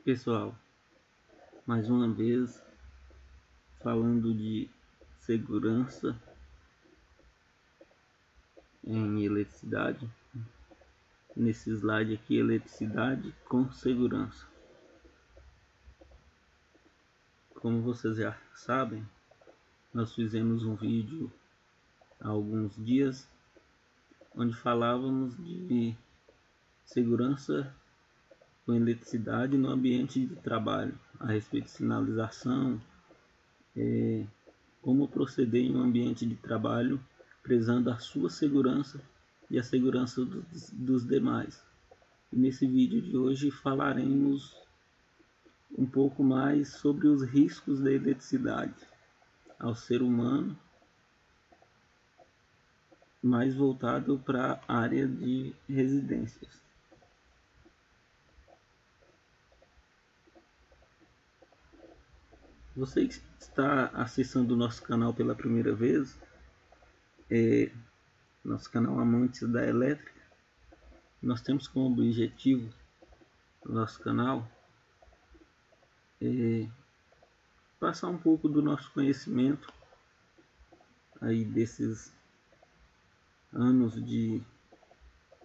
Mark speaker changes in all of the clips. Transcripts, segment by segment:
Speaker 1: Pessoal, mais uma vez falando de segurança em eletricidade. Nesse slide aqui, eletricidade com segurança. Como vocês já sabem, nós fizemos um vídeo há alguns dias onde falávamos de segurança com eletricidade no ambiente de trabalho, a respeito de sinalização, como proceder em um ambiente de trabalho, prezando a sua segurança e a segurança dos demais. E nesse vídeo de hoje falaremos um pouco mais sobre os riscos da eletricidade ao ser humano, mais voltado para a área de residências. Você que está acessando o nosso canal pela primeira vez, nosso canal Amantes da Elétrica, nós temos como objetivo do nosso canal passar um pouco do nosso conhecimento aí desses anos de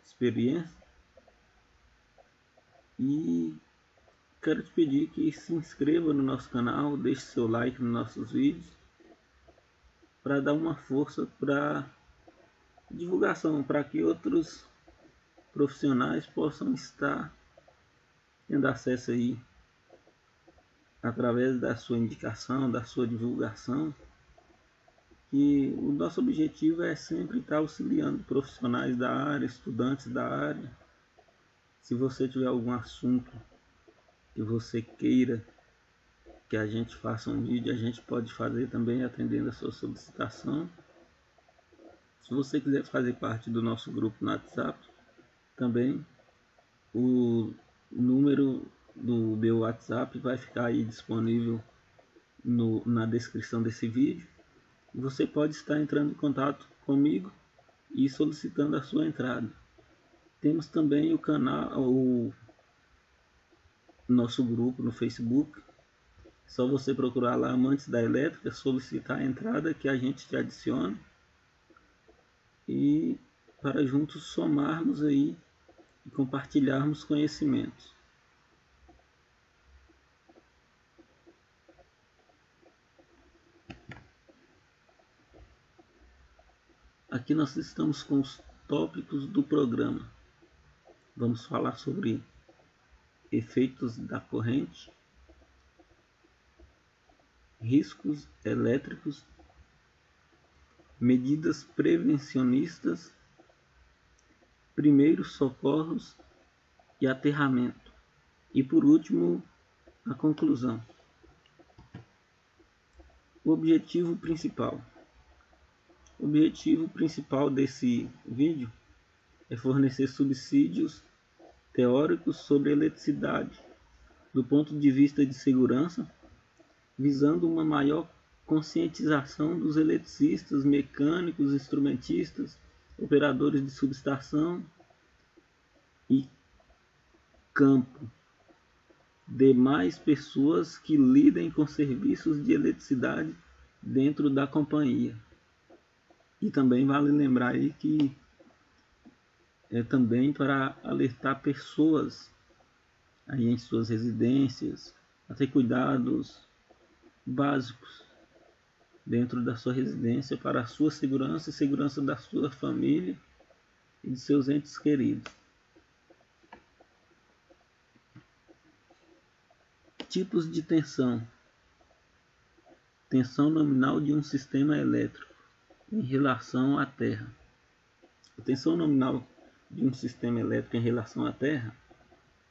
Speaker 1: experiência, e quero te pedir que se inscreva no nosso canal, deixe seu like nos nossos vídeos para dar uma força para divulgação, para que outros profissionais possam estar tendo acesso aí através da sua indicação, da sua divulgação. E o nosso objetivo é sempre estar auxiliando profissionais da área, estudantes da área. Se você tiver algum assunto que você queira que a gente faça um vídeo, a gente pode fazer também atendendo a sua solicitação. Se você quiser fazer parte do nosso grupo no WhatsApp, também o número do meu WhatsApp vai ficar aí disponível na descrição desse vídeo. Você pode estar entrando em contato comigo e solicitando a sua entrada. Temos também o canal, o nosso grupo no Facebook. Só você procurar lá Amantes da Elétrica, solicitar a entrada que a gente te adiciona, e para juntos somarmos aí e compartilharmos conhecimentos. Aqui nós estamos com os tópicos do programa. Vamos falar sobre efeitos da corrente, riscos elétricos, medidas prevencionistas, primeiros socorros e aterramento. E por último, a conclusão. O objetivo principal. O objetivo principal desse vídeo é fornecer subsídios teóricos sobre eletricidade, do ponto de vista de segurança, visando uma maior conscientização dos eletricistas, mecânicos, instrumentistas, operadores de subestação e campo, demais pessoas que lidem com serviços de eletricidade dentro da companhia. E também vale lembrar aí que é também para alertar pessoas aí em suas residências a ter cuidados básicos dentro da sua residência para a sua segurança e segurança da sua família e de seus entes queridos. Tipos de tensão. Tensão nominal de um sistema elétrico em relação à Terra. A tensão nominal de um sistema elétrico em relação à Terra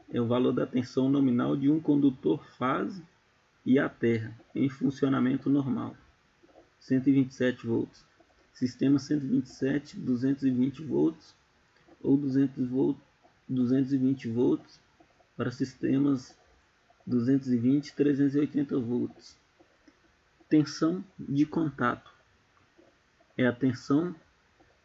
Speaker 1: é o valor da tensão nominal de um condutor fase e a Terra em funcionamento normal. 127 volts. Sistema 127, 220 volts ou 220 volts para sistemas 220, 380 volts. Tensão de contato. É a tensão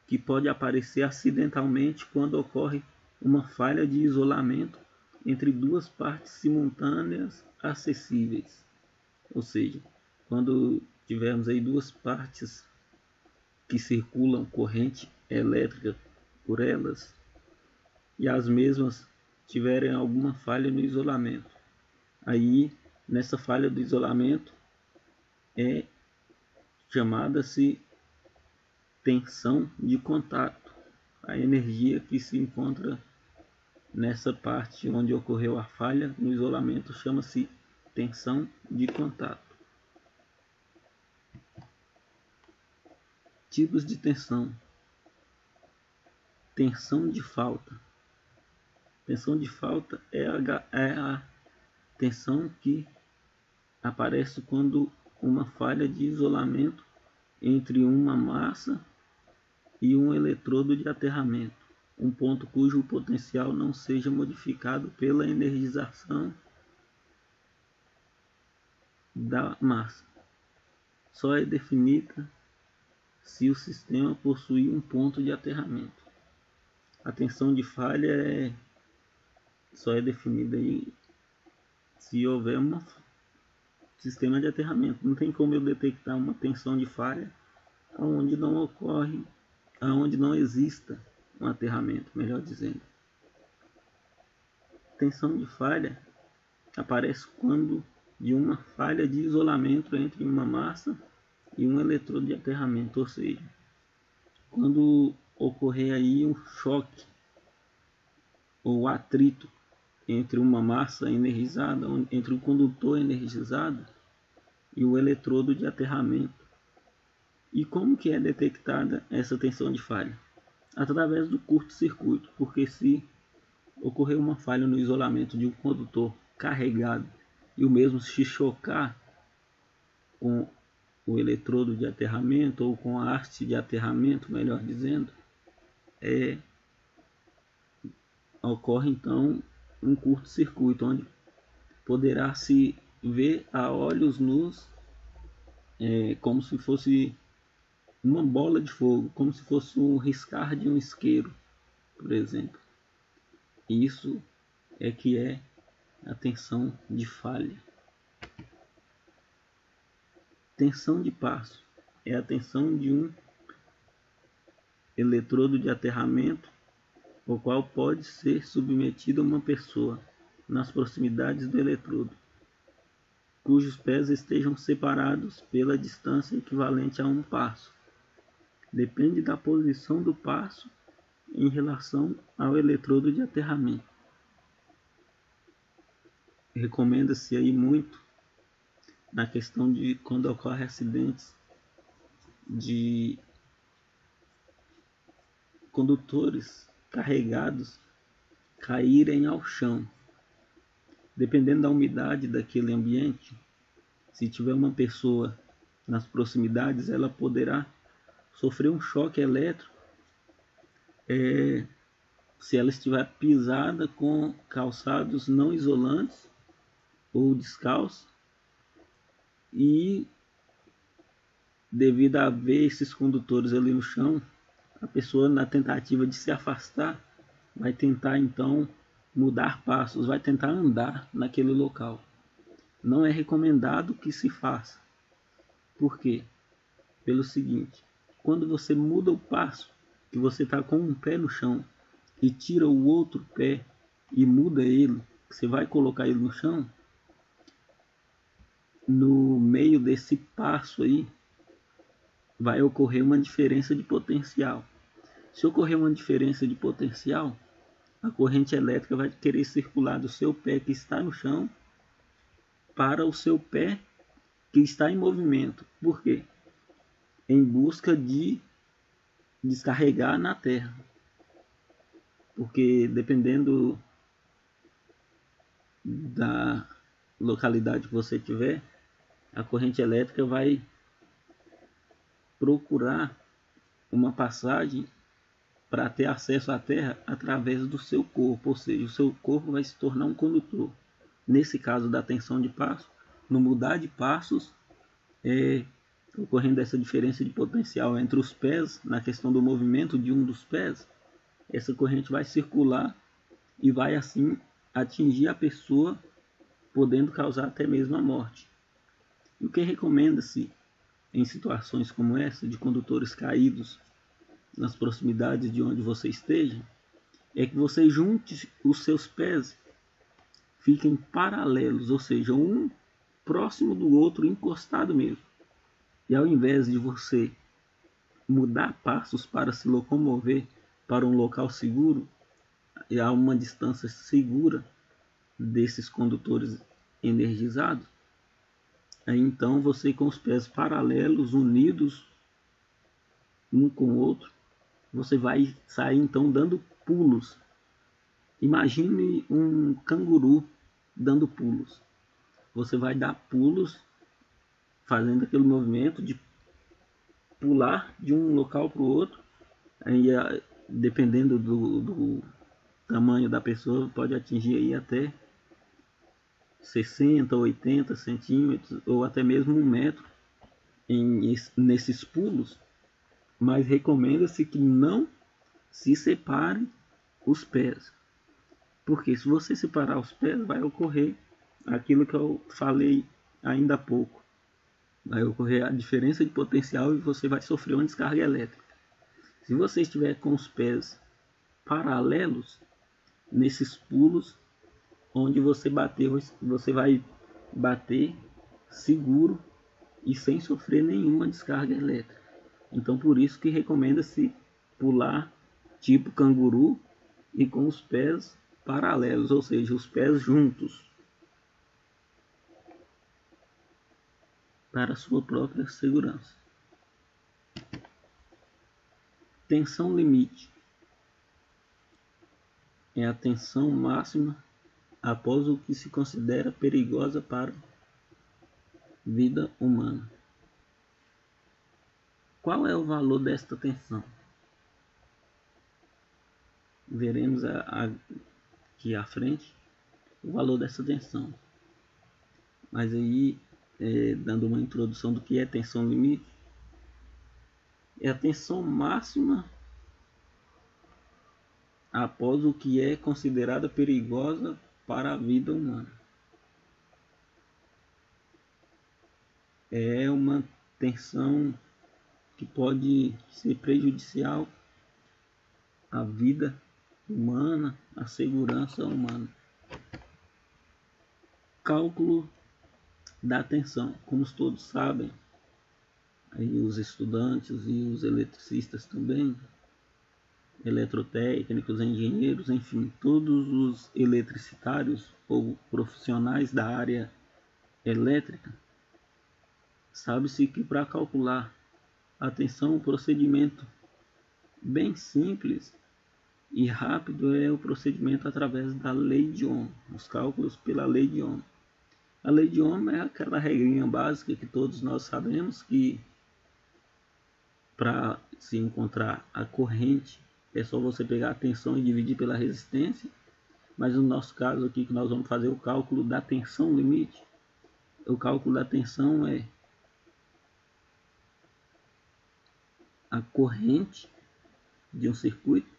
Speaker 1: que pode aparecer acidentalmente quando ocorre uma falha de isolamento entre duas partes simultâneas acessíveis. Ou seja, quando tivermos aí duas partes que circulam corrente elétrica por elas e as mesmas tiverem alguma falha no isolamento, aí nessa falha do isolamento é chamada-se tensão de contato. A energia que se encontra nessa parte onde ocorreu a falha no isolamento chama-se tensão de contato. Tipos de tensão. Tensão de falta. Tensão de falta é a tensão que aparece quando uma falha de isolamento entre uma massa e um eletrodo de aterramento, um ponto cujo potencial não seja modificado pela energização da massa. Só é definida se o sistema possuir um ponto de aterramento. A tensão de falha só é definida aí se houver um sistema de aterramento. Não tem como eu detectar uma tensão de falha onde não exista um aterramento, melhor dizendo. Tensão de falha aparece quando de uma falha de isolamento entre uma massa e um eletrodo de aterramento, ou seja, quando ocorrer aí um choque ou atrito entre uma massa energizada, entre o condutor energizado e o eletrodo de aterramento. E como que é detectada essa tensão de falha? Através do curto-circuito, porque se ocorrer uma falha no isolamento de um condutor carregado e o mesmo se chocar com o eletrodo de aterramento ou com a haste de aterramento, melhor dizendo, ocorre então um curto-circuito, onde poderá se ver a olhos nus como se fosse uma bola de fogo, como se fosse um riscar de um isqueiro, por exemplo. Isso é que é a tensão de falha. Tensão de passo é a tensão de um eletrodo de aterramento, o qual pode ser submetido a uma pessoa nas proximidades do eletrodo, cujos pés estejam separados pela distância equivalente a um passo. Depende da posição do passo em relação ao eletrodo de aterramento. Recomenda-se aí muito na questão de quando ocorre acidentes de condutores carregados caírem ao chão. Dependendo da umidade daquele ambiente, se tiver uma pessoa nas proximidades, ela poderá sofrer um choque elétrico se ela estiver pisada com calçados não isolantes ou descalço, e devido a haver esses condutores ali no chão, a pessoa, na tentativa de se afastar, vai tentar então mudar passos, vai tentar andar naquele local. Não é recomendado que se faça. Por quê? Pelo seguinte: quando você muda o passo, que você está com um pé no chão e tira o outro pé e muda ele, você vai colocar ele no chão, no meio desse passo aí vai ocorrer uma diferença de potencial. Se ocorrer uma diferença de potencial, a corrente elétrica vai querer circular do seu pé que está no chão para o seu pé que está em movimento. Por quê? Em busca de descarregar na terra. Porque dependendo da localidade que você tiver, a corrente elétrica vai procurar uma passagem para ter acesso à terra através do seu corpo, ou seja, o seu corpo vai se tornar um condutor. Nesse caso da tensão de passo, no mudar de passos, ocorrendo essa diferença de potencial entre os pés, na questão do movimento de um dos pés, essa corrente vai circular e vai assim atingir a pessoa, podendo causar até mesmo a morte. E o que recomenda-se em situações como essa, de condutores caídos nas proximidades de onde você esteja, é que você junte os seus pés, fiquem paralelos, ou seja, um próximo do outro, encostado mesmo. E ao invés de você mudar passos para se locomover para um local seguro, e a uma distância segura desses condutores energizados, aí então você com os pés paralelos, unidos um com o outro, você vai sair então dando pulos. Imagine um canguru dando pulos. Você vai dar pulos fazendo aquele movimento de pular de um local para o outro. Aí, dependendo do tamanho da pessoa, pode atingir aí até 60, 80 centímetros ou até mesmo 1 metro nesses pulos. Mas recomenda-se que não se separem os pés. Porque se você separar os pés, vai ocorrer aquilo que eu falei ainda há pouco. Vai ocorrer a diferença de potencial e você vai sofrer uma descarga elétrica. Se você estiver com os pés paralelos, nesses pulos, onde você bater, você vai bater seguro e sem sofrer nenhuma descarga elétrica. Então por isso que recomenda-se pular tipo canguru e com os pés paralelos, ou seja, os pés juntos, para a sua própria segurança. Tensão limite é a tensão máxima após o que se considera perigosa para a vida humana. Qual é o valor desta tensão? Veremos aqui à frente o valor dessa tensão. Mas aí, dando uma introdução do que é tensão limite, é a tensão máxima após o que é considerada perigosa para a vida humana. É uma tensão que pode ser prejudicial à vida humana, à segurança humana. Cálculo da tensão, como todos sabem, aí os estudantes e os eletricistas também, eletrotécnicos, engenheiros, enfim, todos os eletricitários ou profissionais da área elétrica, sabe-se que para calcular a tensão, um procedimento bem simples e rápido é o procedimento através da lei de Ohm, os cálculos pela lei de Ohm. A lei de Ohm é aquela regrinha básica que todos nós sabemos que para se encontrar a corrente é só você pegar a tensão e dividir pela resistência, mas no nosso caso aqui que nós vamos fazer o cálculo da tensão limite, o cálculo da tensão é a corrente de um circuito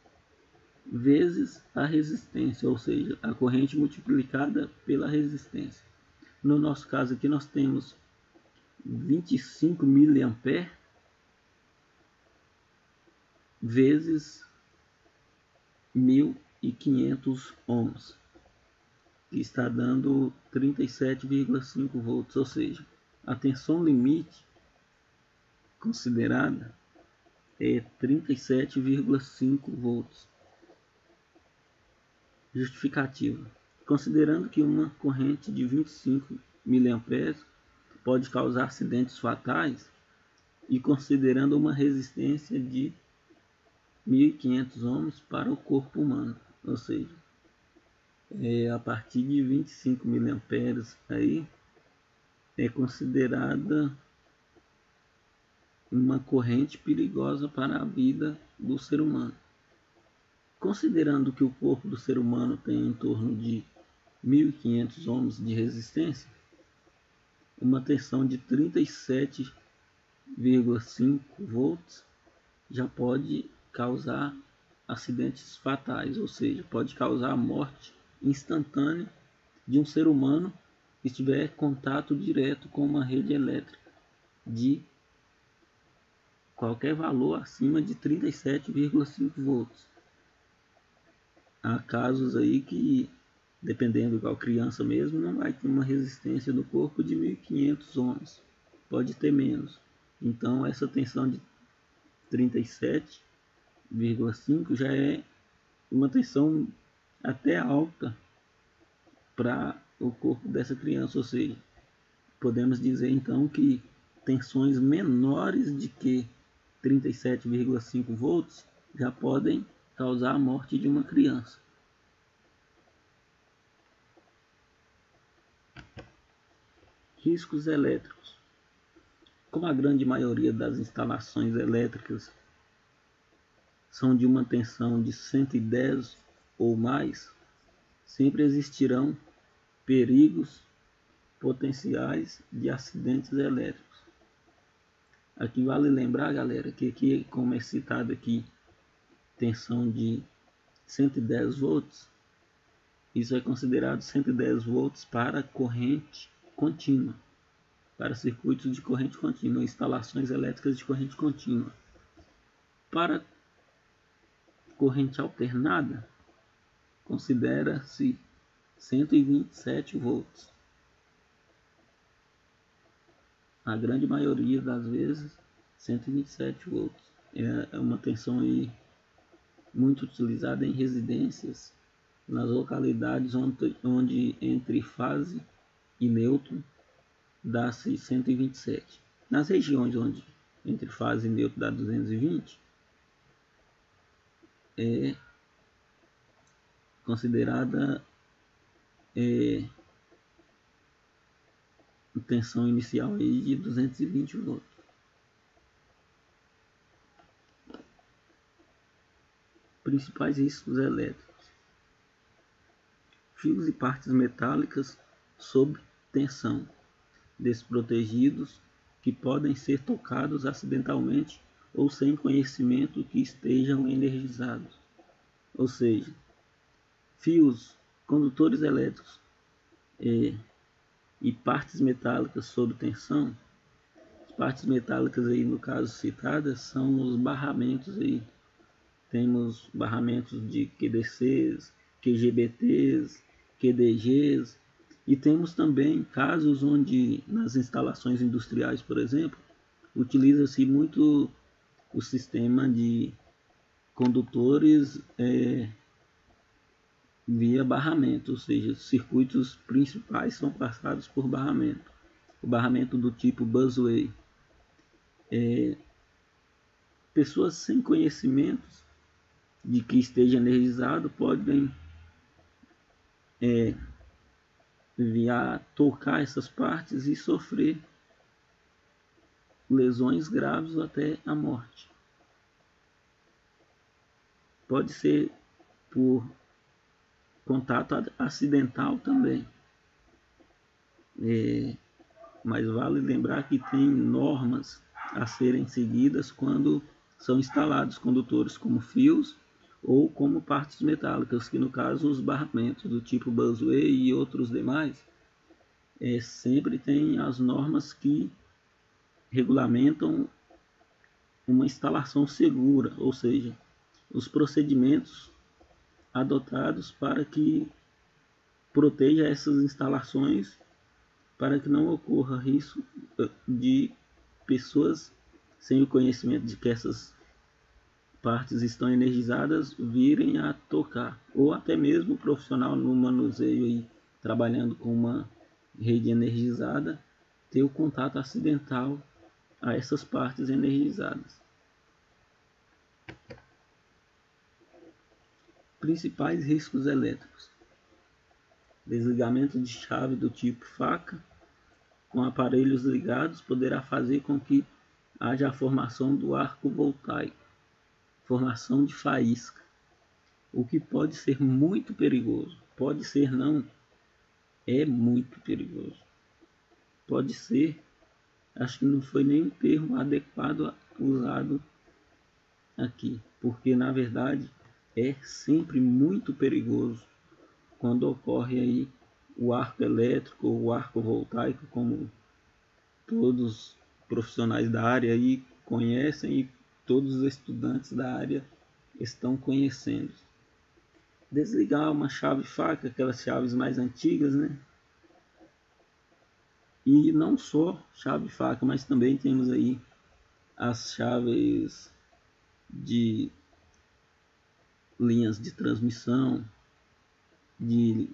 Speaker 1: vezes a resistência, ou seja, a corrente multiplicada pela resistência. No nosso caso aqui nós temos 25 mA vezes 1500 ohms, que está dando 37,5 volts, ou seja, a tensão limite considerada é 37,5 volts. Justificativa: considerando que uma corrente de 25 mA pode causar acidentes fatais e considerando uma resistência de 1500 ohms para o corpo humano, ou seja, a partir de 25 mA aí é considerada uma corrente perigosa para a vida do ser humano. Considerando que o corpo do ser humano tem em torno de 1500 ohms de resistência, uma tensão de 37,5 volts já pode causar acidentes fatais, ou seja, pode causar a morte instantâneo de um ser humano que estiver em contato direto com uma rede elétrica de qualquer valor acima de 37,5 volts. Há casos aí que, dependendo, igual criança mesmo, não vai ter uma resistência do corpo de 1500 ohms, pode ter menos. Então essa tensão de 37,5 já é uma tensão até alta para o corpo dessa criança, ou seja, podemos dizer então que tensões menores de que 37,5 volts já podem causar a morte de uma criança. Riscos elétricos. Como a grande maioria das instalações elétricas são de uma tensão de 110 ou mais, sempre existirão perigos potenciais de acidentes elétricos. Aqui vale lembrar, galera, que aqui, como é citado aqui, tensão de 110 volts, isso é considerado 110 volts para corrente contínua, para circuitos de corrente contínua, instalações elétricas de corrente contínua. Para corrente alternada, considera-se 127 volts. A grande maioria das vezes, 127 volts. É uma tensão aí muito utilizada em residências, nas localidades onde entre fase e neutro dá-se 127. Nas regiões onde entre fase e neutro dá 220, é considerada tensão inicial aí de 220 volts. Principais riscos elétricos: fios e partes metálicas sob tensão, desprotegidos, que podem ser tocados acidentalmente ou sem conhecimento que estejam energizados. Ou seja, fios, condutores elétricos e partes metálicas sob tensão. As partes metálicas aí, no caso citadas, são os barramentos aí. Temos barramentos de QDCs, QGBTs, QDGs, e temos também casos onde nas instalações industriais, por exemplo, utiliza-se muito o sistema de condutores via barramento, ou seja, os circuitos principais são passados por barramento. O barramento do tipo busway. Pessoas sem conhecimentos de que esteja energizado podem vir a tocar essas partes e sofrer lesões graves até a morte. Pode ser por contato acidental também. Mas vale lembrar que tem normas a serem seguidas quando são instalados condutores como fios ou como partes metálicas, que no caso os barramentos do tipo busway e outros demais, sempre tem as normas que regulamentam uma instalação segura, ou seja, os procedimentos adotados para que proteja essas instalações, para que não ocorra risco de pessoas sem o conhecimento de que essas partes estão energizadas virem a tocar, ou até mesmo o profissional no manuseio aí, trabalhando com uma rede energizada, ter o contato acidental a essas partes energizadas. Principais riscos elétricos: desligamento de chave do tipo faca com aparelhos ligados poderá fazer com que haja a formação do arco voltaico, formação de faísca, o que pode ser muito perigoso. Pode ser não, é muito perigoso. Pode ser, acho que não foi nem o termo adequado usado aqui, porque na verdade é sempre muito perigoso quando ocorre aí o arco elétrico ou o arco voltaico, como todos os profissionais da área aí conhecem e todos os estudantes da área estão conhecendo. Desligar uma chave faca, aquelas chaves mais antigas, né? E não só chave faca, mas também temos aí as chaves de linhas de transmissão, de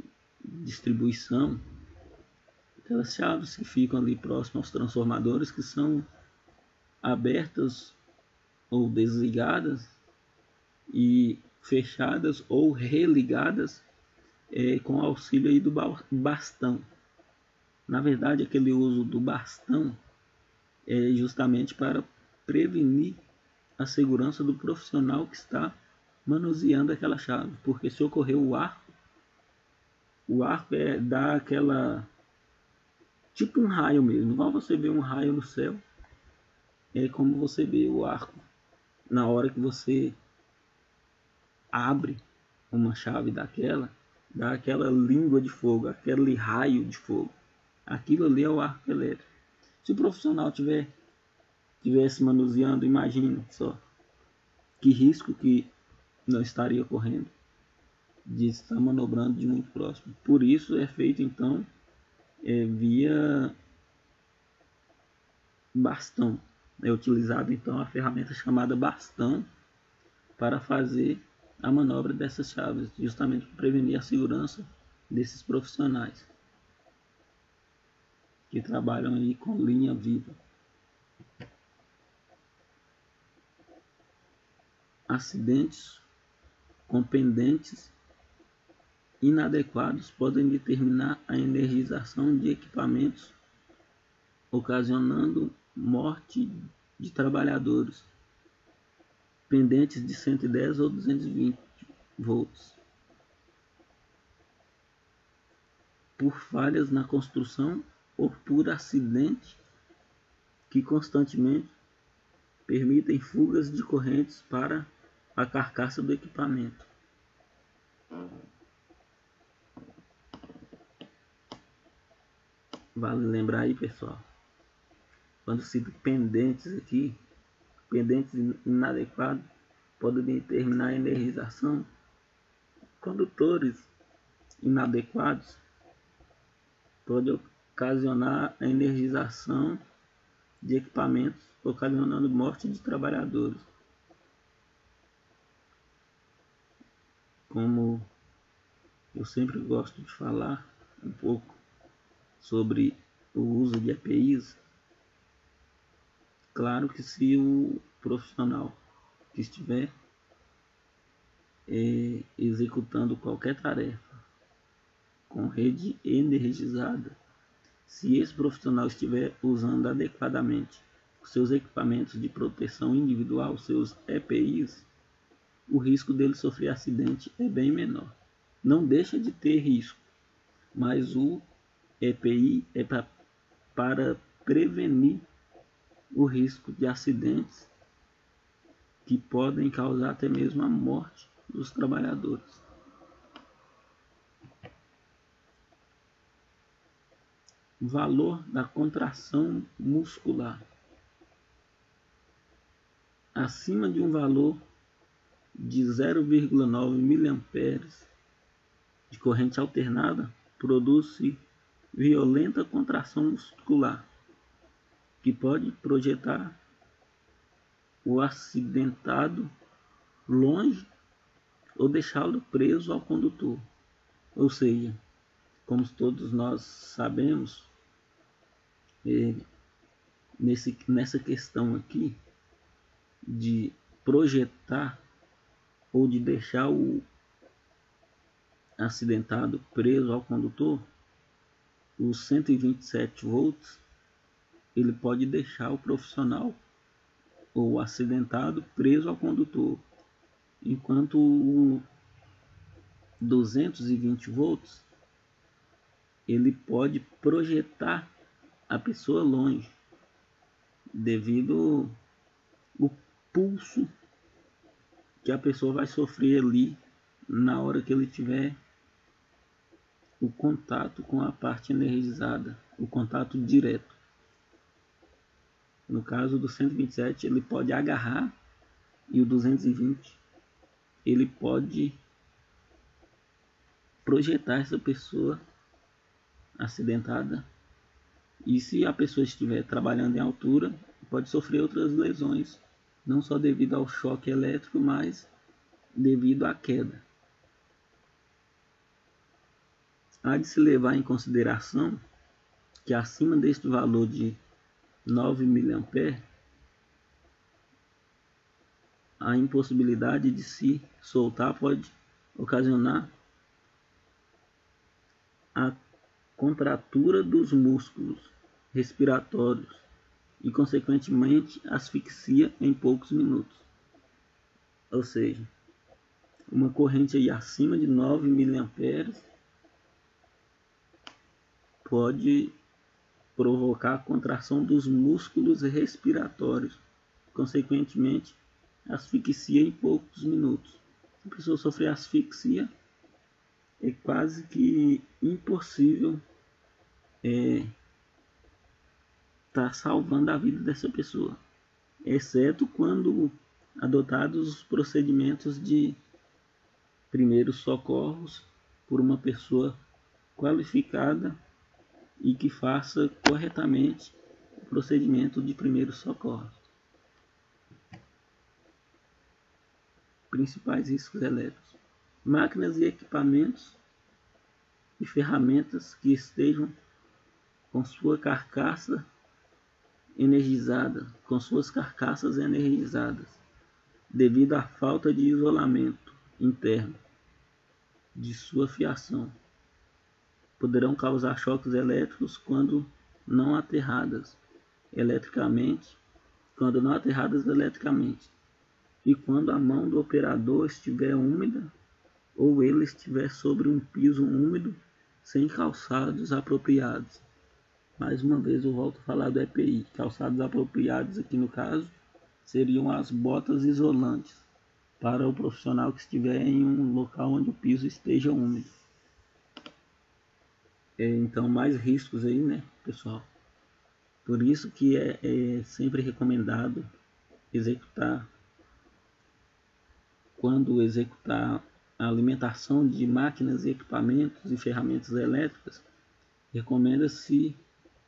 Speaker 1: distribuição, aquelas chaves que ficam ali próximas aos transformadores, que são abertas ou desligadas e fechadas ou religadas com auxílio aí do bastão. Na verdade, aquele uso do bastão é justamente para prevenir a segurança do profissional que está manuseando aquela chave, porque se ocorrer o arco dá aquela tipo um raio mesmo, igual você vê um raio no céu, é como você vê o arco na hora que você abre uma chave daquela, dá aquela língua de fogo, aquele raio de fogo. Aquilo ali é o arco elétrico. Se o profissional tivesse manuseando, imagina só que risco que não estaria correndo de estar manobrando de muito próximo. Por isso é feito então via bastão. É utilizado então a ferramenta chamada bastão para fazer a manobra dessas chaves, justamente para prevenir a segurança desses profissionais que trabalham aí com linha viva. Acidentes com pendentes inadequados podem determinar a energização de equipamentos, ocasionando morte de trabalhadores. Pendentes de 110 ou 220 volts. Por falhas na construção ou por acidente que constantemente permitem fugas de correntes para a carcaça do equipamento. Vale lembrar aí, pessoal, quando cito pendentes aqui, pendentes inadequados podem determinar a energização. Condutores inadequados podem ocasionar a energização de equipamentos, ocasionando morte de trabalhadores. Como eu sempre gosto de falar um pouco sobre o uso de EPIs, claro que se o profissional que estiver executando qualquer tarefa com rede energizada, se esse profissional estiver usando adequadamente os seus equipamentos de proteção individual, seus EPIs, o risco dele sofrer acidente é bem menor. Não deixa de ter risco, mas o EPI é para prevenir o risco de acidentes que podem causar até mesmo a morte dos trabalhadores. Valor da contração muscular. Acima de um valor de 0,9 mA de corrente alternada, produz-se violenta contração muscular, que pode projetar o acidentado longe ou deixá-lo preso ao condutor. Ou seja, como todos nós sabemos, nessa questão aqui de projetar ou de deixar o acidentado preso ao condutor, os 127 volts ele pode deixar o profissional ou o acidentado preso ao condutor, enquanto o 220 volts ele pode projetar a pessoa longe, devido ao pulso que a pessoa vai sofrer ali na hora que ele estiver o contato com a parte energizada, o contato direto. No caso do 127, ele pode agarrar, e o 220 ele pode projetar essa pessoa acidentada, e se a pessoa estiver trabalhando em altura, pode sofrer outras lesões, não só devido ao choque elétrico, mas devido à queda. Há de se levar em consideração que acima deste valor de 9 mA, a impossibilidade de se soltar pode ocasionar a contratura dos músculos respiratórios e, consequentemente, asfixia em poucos minutos. Ou seja, uma corrente aí acima de 9 mA pode provocar a contração dos músculos respiratórios, consequentemente, asfixia em poucos minutos. Se a pessoa sofrer asfixia, é quase que impossível estar salvando a vida dessa pessoa, exceto quando adotados os procedimentos de primeiros socorros por uma pessoa qualificada e que faça corretamente o procedimento de primeiros socorros. Principais riscos elétricos: máquinas e equipamentos e ferramentas que estejam com suas carcaças energizadas, devido à falta de isolamento interno de sua fiação, poderão causar choques elétricos quando não aterradas eletricamente, e quando a mão do operador estiver úmida ou ele estiver sobre um piso úmido sem calçados apropriados. Mais uma vez eu volto a falar do EPI. Calçados apropriados aqui no caso seriam as botas isolantes para o profissional que estiver em um local onde o piso esteja úmido. Então, mais riscos aí, né, pessoal? Por isso que é sempre recomendado quando executar a alimentação de máquinas, equipamentos e ferramentas elétricas, recomenda-se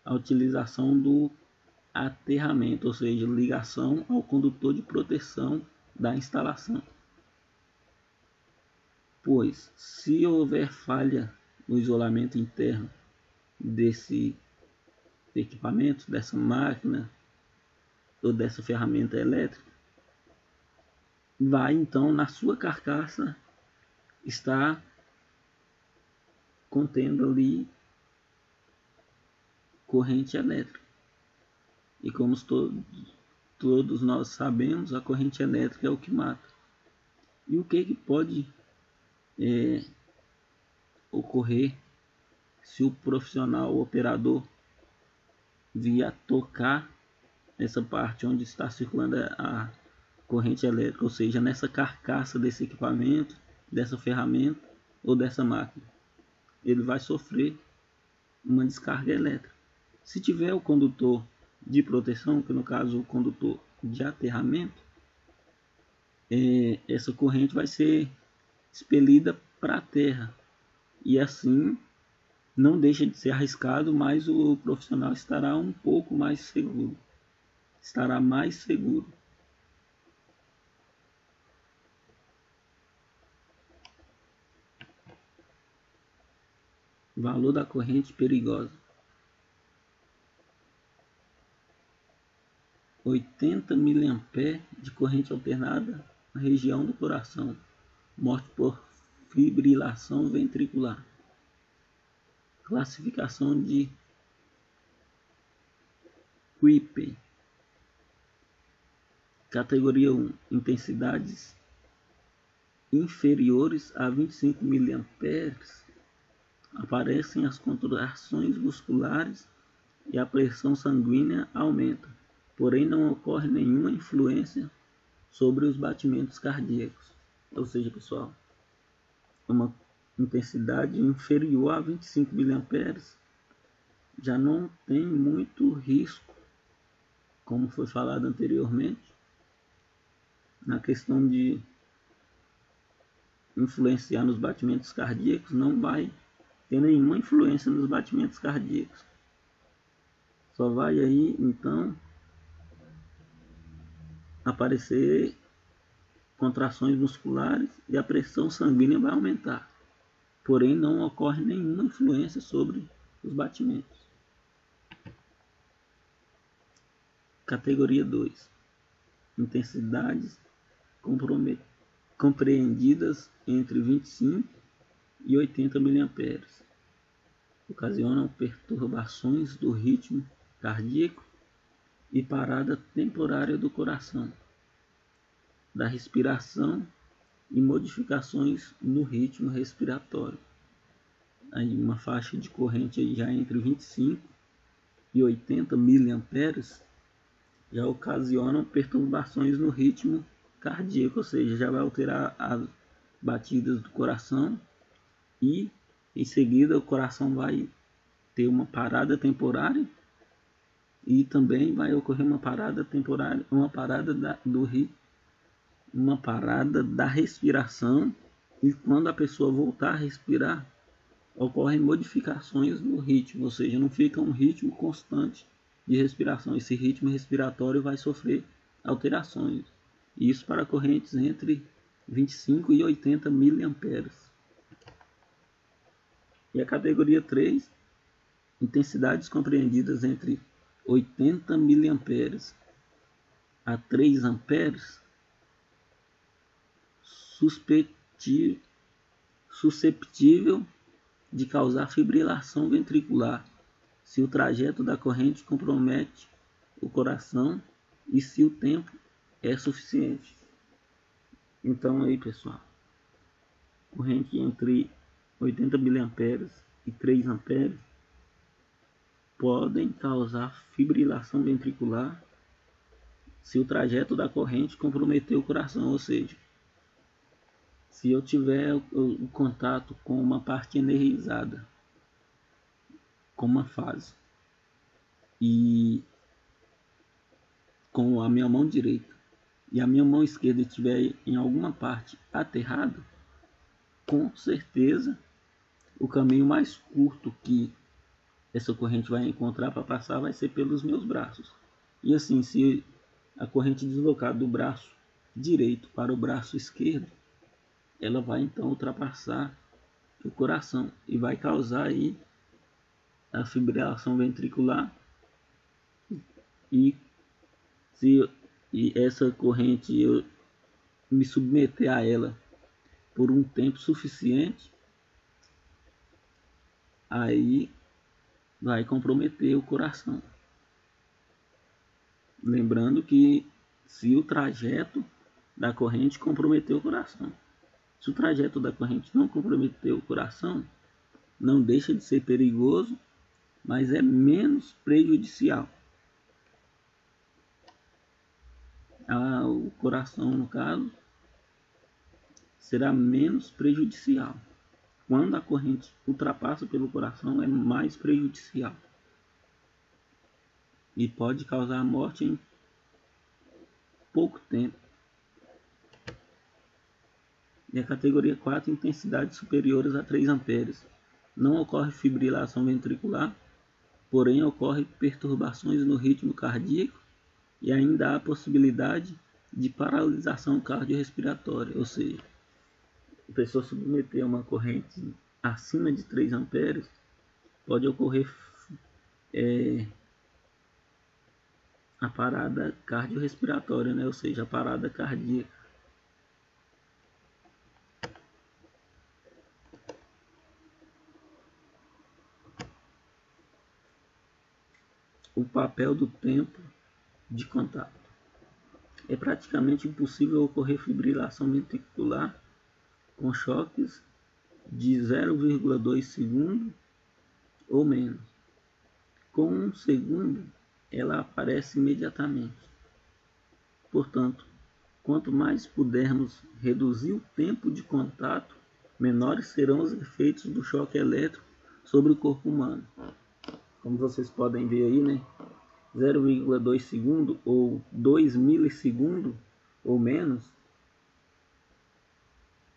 Speaker 1: a utilização do aterramento, ou seja, ligação ao condutor de proteção da instalação. Pois, se houver falha no isolamento interno desse equipamento, dessa máquina ou dessa ferramenta elétrica, vai então na sua carcaça estar contendo ali corrente elétrica. E como todos nós sabemos, a corrente elétrica é o que mata. E o que pode ocorrer se o profissional, o operador, vier tocar nessa parte onde está circulando a corrente elétrica, ou seja, nessa carcaça desse equipamento, dessa ferramenta ou dessa máquina? Ele vai sofrer uma descarga elétrica. Se tiver o condutor de proteção, que no caso o condutor de aterramento, essa corrente vai ser expelida para a terra, e assim não deixa de ser arriscado, mas o profissional estará um pouco mais seguro, Valor da corrente perigosa: 80 mA de corrente alternada na região do coração, morte por fibrilação ventricular. Classificação de Whipple. Categoria 1: intensidades inferiores a 25 mA aparecem as contrações musculares e a pressão sanguínea aumenta, porém não ocorre nenhuma influência sobre os batimentos cardíacos. Ou seja, pessoal, uma intensidade inferior a 25 mA, já não tem muito risco, como foi falado anteriormente, na questão de influenciar nos batimentos cardíacos, não vai ter nenhuma influência nos batimentos cardíacos. Só vai aí, então, aparecer contrações musculares e a pressão sanguínea vai aumentar. Porém, não ocorre nenhuma influência sobre os batimentos. Categoria 2. Intensidades compreendidas entre 25 e 80 mA. Ocasionam perturbações do ritmo cardíaco e parada temporária do coração, da respiração e modificações no ritmo respiratório. Aí uma faixa de corrente aí já entre 25 e 80 mA já ocasionam perturbações no ritmo cardíaco, ou seja, já vai alterar as batidas do coração e em seguida o coração vai ter uma parada temporária e também vai ocorrer uma parada temporária, uma parada da respiração, e quando a pessoa voltar a respirar, ocorrem modificações no ritmo, ou seja, não fica um ritmo constante de respiração. Esse ritmo respiratório vai sofrer alterações. Isso para correntes entre 25 e 80 mA. E a categoria 3, intensidades compreendidas entre 80 mA a 3 amperes, susceptível de causar fibrilação ventricular, se o trajeto da corrente compromete o coração e se o tempo é suficiente. Então aí, pessoal, corrente entre 80 mA e 3 amperes podem causar fibrilação ventricular se o trajeto da corrente comprometer o coração, ou seja, se eu tiver o contato com uma parte energizada, com uma fase, e com a minha mão direita, e a minha mão esquerda estiver em alguma parte aterrada, com certeza o caminho mais curto que essa corrente vai encontrar para passar vai ser pelos meus braços. E assim, se a corrente deslocar do braço direito para o braço esquerdo, ela vai então ultrapassar o coração e vai causar aí a fibrilação ventricular. E se essa corrente eu me submeter a ela por um tempo suficiente, aí vai comprometer o coração. Lembrando que se o trajeto da corrente comprometer o coração, se o trajeto da corrente não comprometer o coração, não deixa de ser perigoso, mas é menos prejudicial. O coração, no caso, será menos prejudicial. Quando a corrente ultrapassa pelo coração, é mais prejudicial e pode causar a morte em pouco tempo. E a categoria 4, intensidades superiores a 3 amperes. Não ocorre fibrilação ventricular, porém ocorre perturbações no ritmo cardíaco e ainda há a possibilidade de paralisação cardiorrespiratória, ou seja, a pessoa submeter a uma corrente acima de 3 amperes, pode ocorrer a parada cardiorrespiratória, né? Ou seja, a parada cardíaca. O papel do tempo de contato. É praticamente impossível ocorrer fibrilação ventricular com choques de 0,2 segundo ou menos. Com 1 segundo, ela aparece imediatamente. Portanto, quanto mais pudermos reduzir o tempo de contato, menores serão os efeitos do choque elétrico sobre o corpo humano. Como vocês podem ver aí, né? 0,2 segundo ou 2 milissegundos ou menos,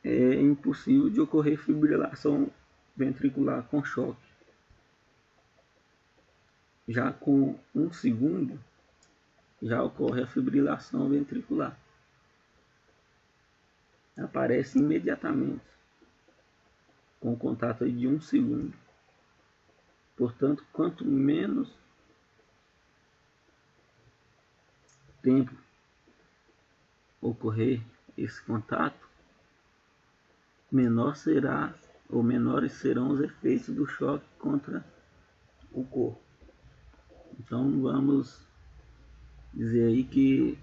Speaker 1: é impossível de ocorrer fibrilação ventricular com choque. Já com 1 segundo, já ocorre a fibrilação ventricular. Aparece imediatamente, com contato de 1 segundo. Portanto, quanto menos tempo ocorrer esse contato, menor será ou menores serão os efeitos do choque contra o corpo. Então vamos dizer aí que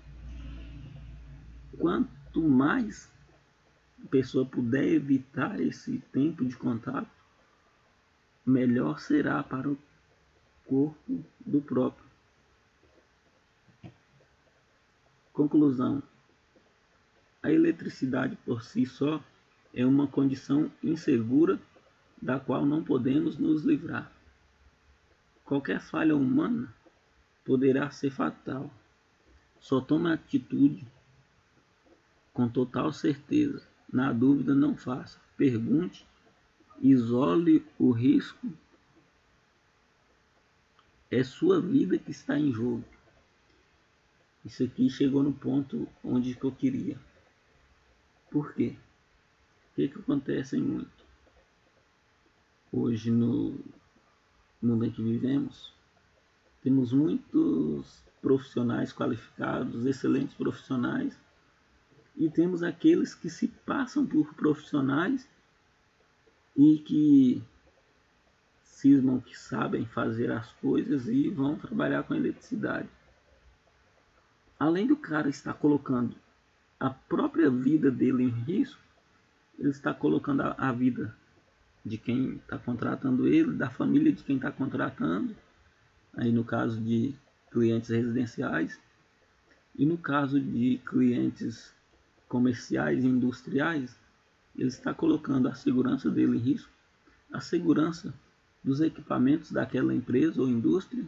Speaker 1: quanto mais a pessoa puder evitar esse tempo de contato, melhor será para o corpo do próprio. Conclusão: a eletricidade por si só é uma condição insegura da qual não podemos nos livrar. Qualquer falha humana poderá ser fatal. Só tome atitude com total certeza. Na dúvida, não faça. Pergunte, isole o risco. É sua vida que está em jogo. Isso aqui chegou no ponto onde eu queria. Por quê? O que acontece muito? Hoje, no mundo em que vivemos, temos muitos profissionais qualificados, excelentes profissionais, e temos aqueles que se passam por profissionais e que cismam que sabem fazer as coisas e vão trabalhar com eletricidade. Além do cara estar colocando a própria vida dele em risco, ele está colocando a vida de quem está contratando ele, da família de quem está contratando, aí no caso de clientes residenciais, e no caso de clientes comerciais e industriais, ele está colocando a segurança dele em risco, a segurança dos equipamentos daquela empresa ou indústria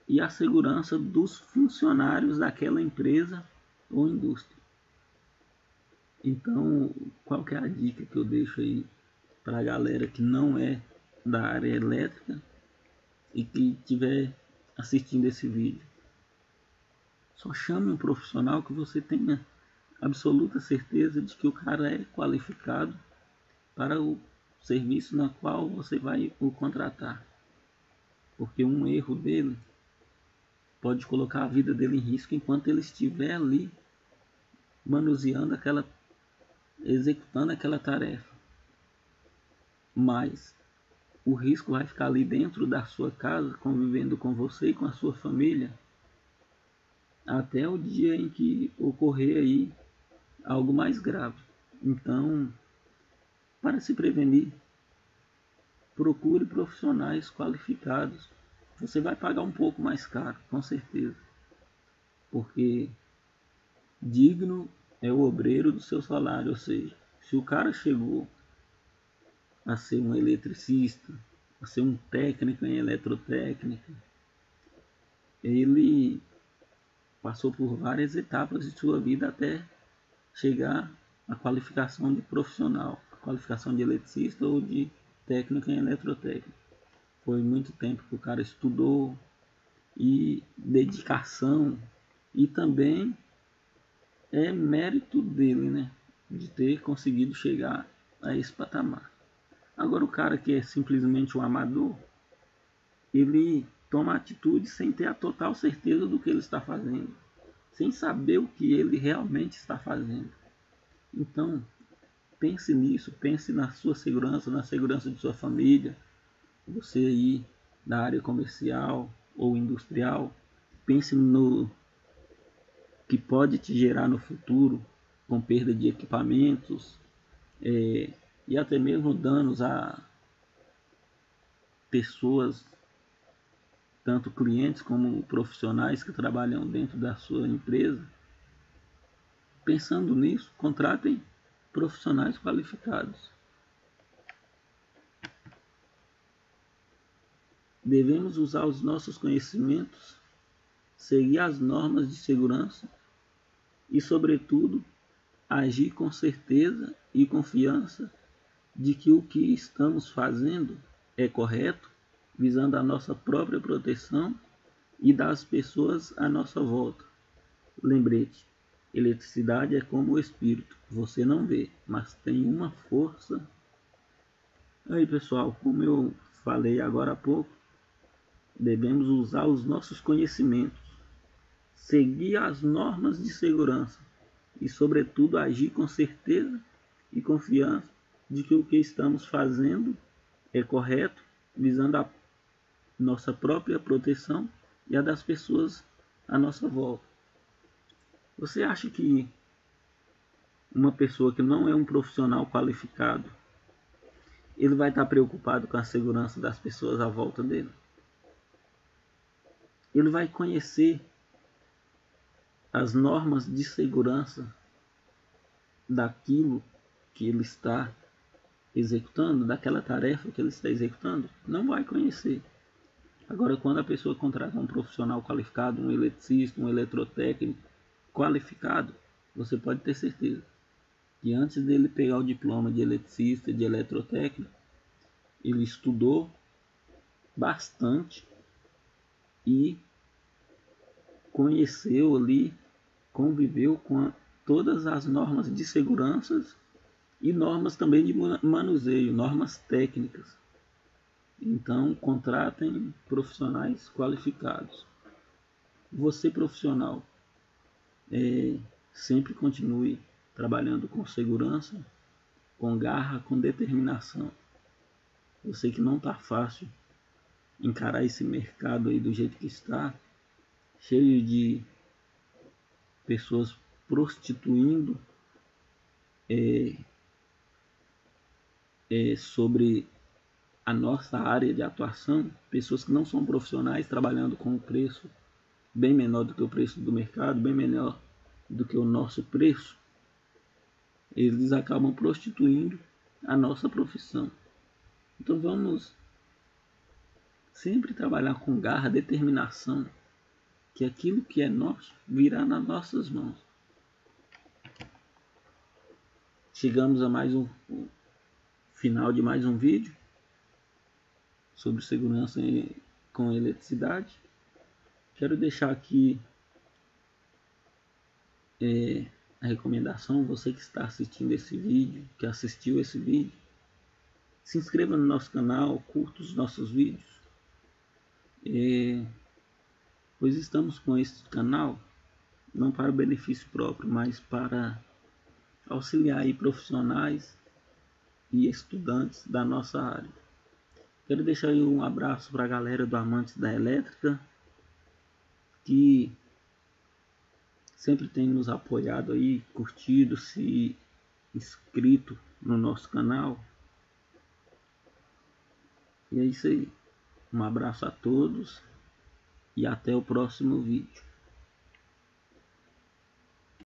Speaker 1: e a segurança dos funcionários daquela empresa ou indústria. Então, qual que é a dica que eu deixo aí para a galera que não é da área elétrica e que estiver assistindo esse vídeo? Só chame um profissional que você tenha absoluta certeza de que o cara é qualificado para o serviço na qual você vai o contratar. Porque um erro dele pode colocar a vida dele em risco enquanto ele estiver ali manuseando executando aquela tarefa. Mas o risco vai ficar ali dentro da sua casa, convivendo com você e com a sua família, até o dia em que ocorrer aí algo mais grave. Então, para se prevenir, procure profissionais qualificados. Você vai pagar um pouco mais caro, com certeza, porque digno é o obreiro do seu salário. Ou seja, se o cara chegou a ser um eletricista, a ser um técnico em eletrotécnica, ele passou por várias etapas de sua vida até chegar à qualificação de profissional, a qualificação de eletricista ou de técnico em eletrotécnica. Foi muito tempo que o cara estudou, e dedicação, e também é mérito dele, né, de ter conseguido chegar a esse patamar. Agora o cara que é simplesmente um amador, ele toma atitude sem ter a total certeza do que ele está fazendo, sem saber o que ele realmente está fazendo. Então, pense nisso, pense na sua segurança, na segurança de sua família. Você aí da área comercial ou industrial, pense no que pode te gerar no futuro com perda de equipamentos e até mesmo danos a pessoas, tanto clientes como profissionais que trabalham dentro da sua empresa. Pensando nisso, contratem profissionais qualificados. Devemos usar os nossos conhecimentos, seguir as normas de segurança e, sobretudo, agir com certeza e confiança de que o que estamos fazendo é correto, visando a nossa própria proteção e das pessoas à nossa volta. Lembrete, eletricidade é como o espírito, você não vê, mas tem uma força. Aí pessoal, como eu falei agora há pouco, devemos usar os nossos conhecimentos, seguir as normas de segurança e, sobretudo, agir com certeza e confiança de que o que estamos fazendo é correto, visando a nossa própria proteção e a das pessoas à nossa volta. Você acha que uma pessoa que não é um profissional qualificado, ele vai estar preocupado com a segurança das pessoas à volta dele? Ele vai conhecer as normas de segurança daquilo que ele está executando, daquela tarefa que ele está executando? Não vai conhecer. Agora, quando a pessoa contrata um profissional qualificado, um eletricista, um eletrotécnico qualificado, você pode ter certeza que antes dele pegar o diploma de eletricista, de eletrotécnico, ele estudou bastante e conheceu ali, conviveu com todas as normas de segurança e normas também de manuseio, normas técnicas. Então, contratem profissionais qualificados. Você, profissional, sempre continue trabalhando com segurança, com garra, com determinação. Eu sei que não está fácil encarar esse mercado aí do jeito que está, cheio de pessoas prostituindo sobre a nossa área de atuação, pessoas que não são profissionais trabalhando com um preço bem menor do que o preço do mercado, bem menor do que o nosso preço. Eles acabam prostituindo a nossa profissão. Então vamos sempre trabalhar com garra, determinação, que aquilo que é nosso virá nas nossas mãos. Chegamos a mais um final de mais um vídeo sobre segurança com eletricidade. Quero deixar aqui a recomendação, você que está assistindo esse vídeo, que assistiu esse vídeo, se inscreva no nosso canal, curta os nossos vídeos, pois estamos com este canal não para benefício próprio, mas para auxiliar aí profissionais e estudantes da nossa área. Quero deixar aí um abraço para a galera do Amantes da Elétrica, que sempre tem nos apoiado aí, curtido, se inscrito no nosso canal. E é isso aí. Um abraço a todos e até o próximo vídeo.